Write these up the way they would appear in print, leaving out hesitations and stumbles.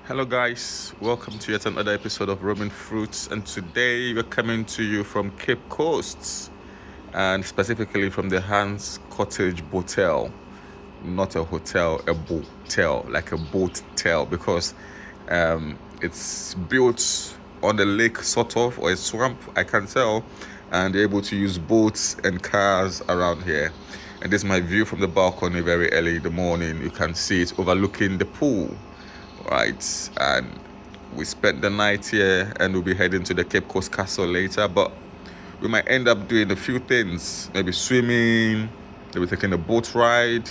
Hello, guys. Welcome to yet another episode of Roaming Fruits, and today we're coming to you from Cape Coast, and specifically from the Hans Cottage Botel. Not a hotel, a botel, like a boat tail, because it's built on the lake, sort of, or a swamp, I can tell, and they're able to use boats and cars around here. And this is my view from the balcony very early in the morning. You can see it overlooking the pool, right? And we spent the night here, and we'll be heading to the Cape Coast Castle later. But we might end up doing a few things, maybe swimming, maybe taking a boat ride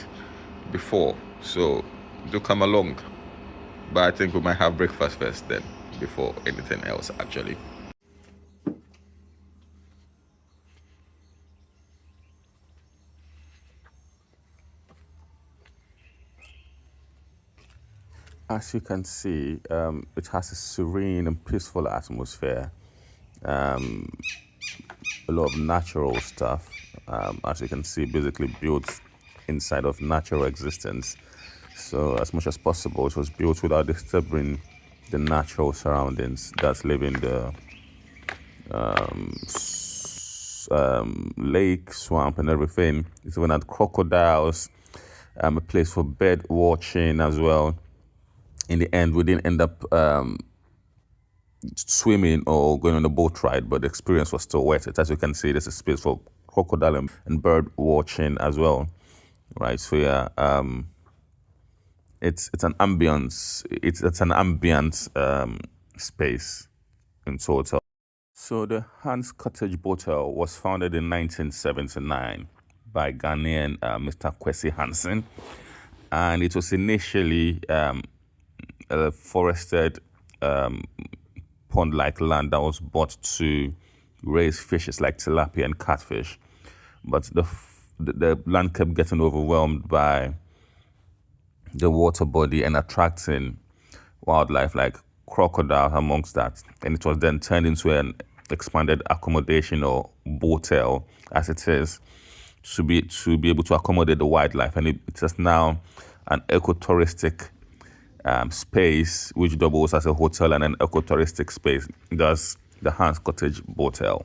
before. So do come along. But I think we might have breakfast first then, before anything else, actually. As you can see, it has a serene and peaceful atmosphere. A lot of natural stuff. As you can see, basically built inside of natural existence. So as much as possible, it was built without disturbing the natural surroundings that's living the lake, swamp, and everything. It's even had crocodiles, a place for bird watching as well. In the end, we didn't end up swimming or going on a boat ride, but the experience was still worth it. As you can see, there's a space for crocodile and bird watching as well, right? So yeah, it's an ambience. It's an ambient space in total. So the Hans Cottage Botel was founded in 1979 by Ghanaian Mr. Kwesi Hanson, and it was initially a forested pond-like land that was bought to raise fishes like tilapia and catfish. But the land kept getting overwhelmed by the water body and attracting wildlife like crocodile amongst that. And it was then turned into an expanded accommodation or botel as it is to be able to accommodate the wildlife. And it is now an ecotouristic space which doubles as a hotel and an ecotouristic space. That's the Hans Cottage Botel.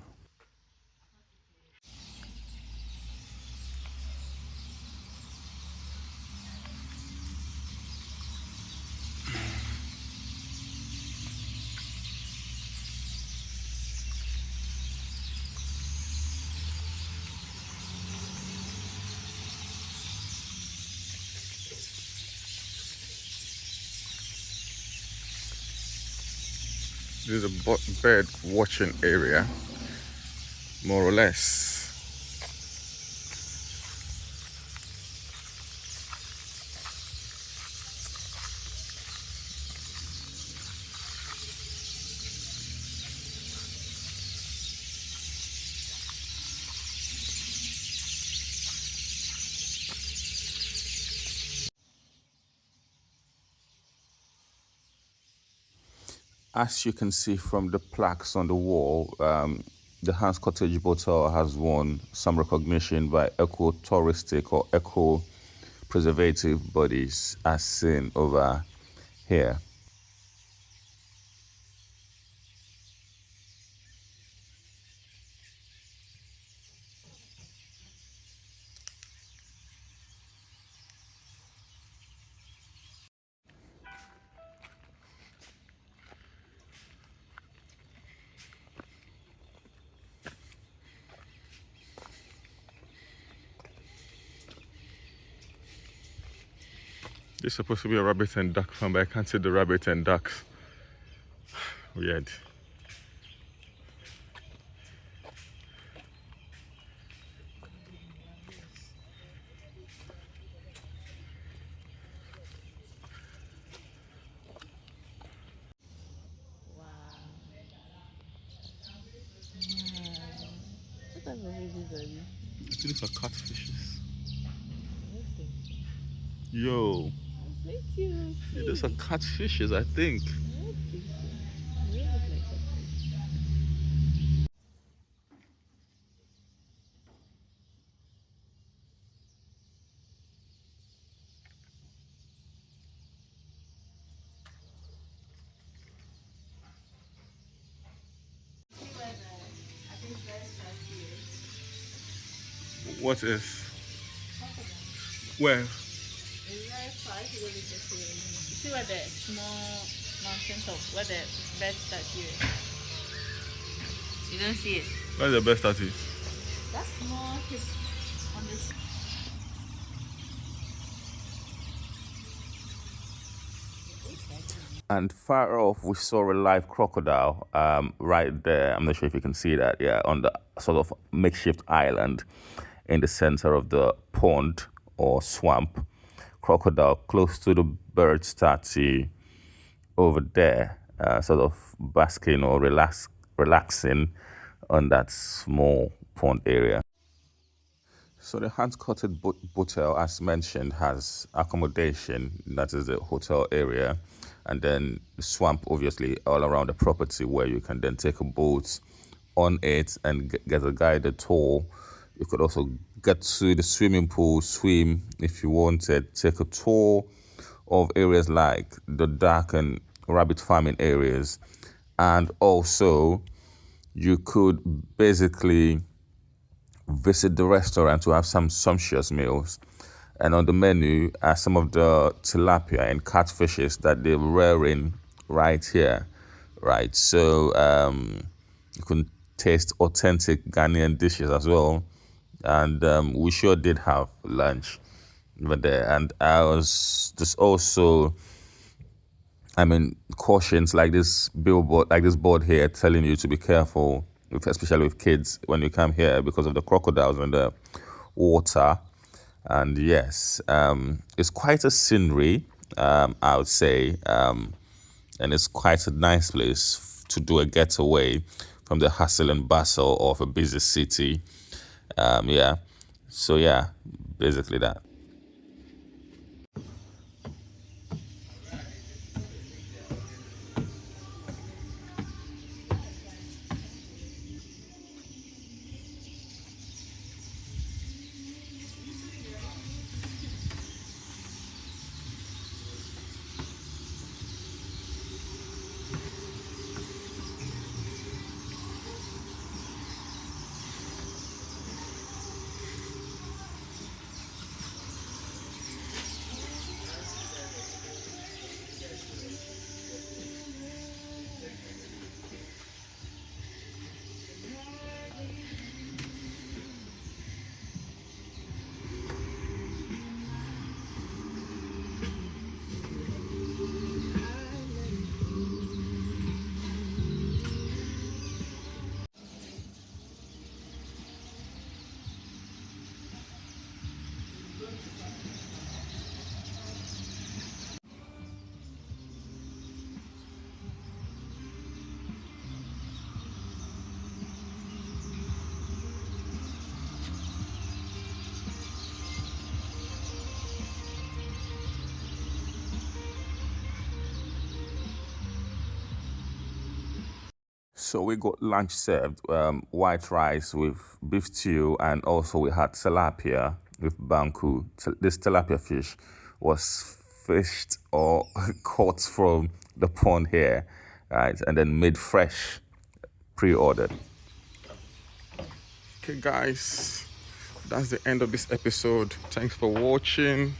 This is a bird watching area, more or less. As you can see from the plaques on the wall, the Hans Cottage Botel has won some recognition by eco-touristic or eco-preservative bodies as seen over here. This is supposed to be a rabbit and duck farm, but I can't see the rabbit and ducks. Weird. What type of babies are these? I think these are catfishes. Yo, Thank you. yeah, these are catfishes, I think. They look like catfish. What is? Crocodile. Where? It's very far. If you go look at it, you see where the small mountain top, where the bed statue is? You don't see it? Where's the best statue? That small hip on the And far off, we saw a live crocodile right there. I'm not sure if you can see that. Yeah, on the sort of makeshift island in the center of the pond or swamp. Crocodile close to the bird statue over there, sort of basking or relaxing on that small pond area. So the Hans Cottage Botel, as mentioned, has accommodation, that is the hotel area, and then the swamp, obviously, all around the property where you can then take a boat on it and get a guided tour. You could also get to the swimming pool, swim if you wanted, take a tour of areas like the duck and rabbit farming areas. And also, you could basically visit the restaurant to have some sumptuous meals. And on the menu are some of the tilapia and catfishes that they're rearing right here, right? So you can taste authentic Ghanaian dishes as well. And we sure did have lunch over there. And I was just also, cautions like this billboard, like this board here telling you to be careful, especially with kids when you come here because of the crocodiles and the water. And yes, it's quite a scenery, I would say, and it's quite a nice place to do a getaway from the hustle and bustle of a busy city. Yeah, so yeah, basically that. So we got lunch served, white rice with beef stew, and also we had tilapia with banku. This tilapia fish was fished or caught from the pond here, right, and then made fresh, pre-ordered. Okay, guys, that's the end of this episode. Thanks for watching.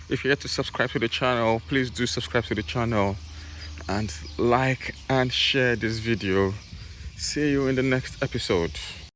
If you're yet to subscribe to the channel, please do subscribe to the channel and like and share this video. See you in the next episode.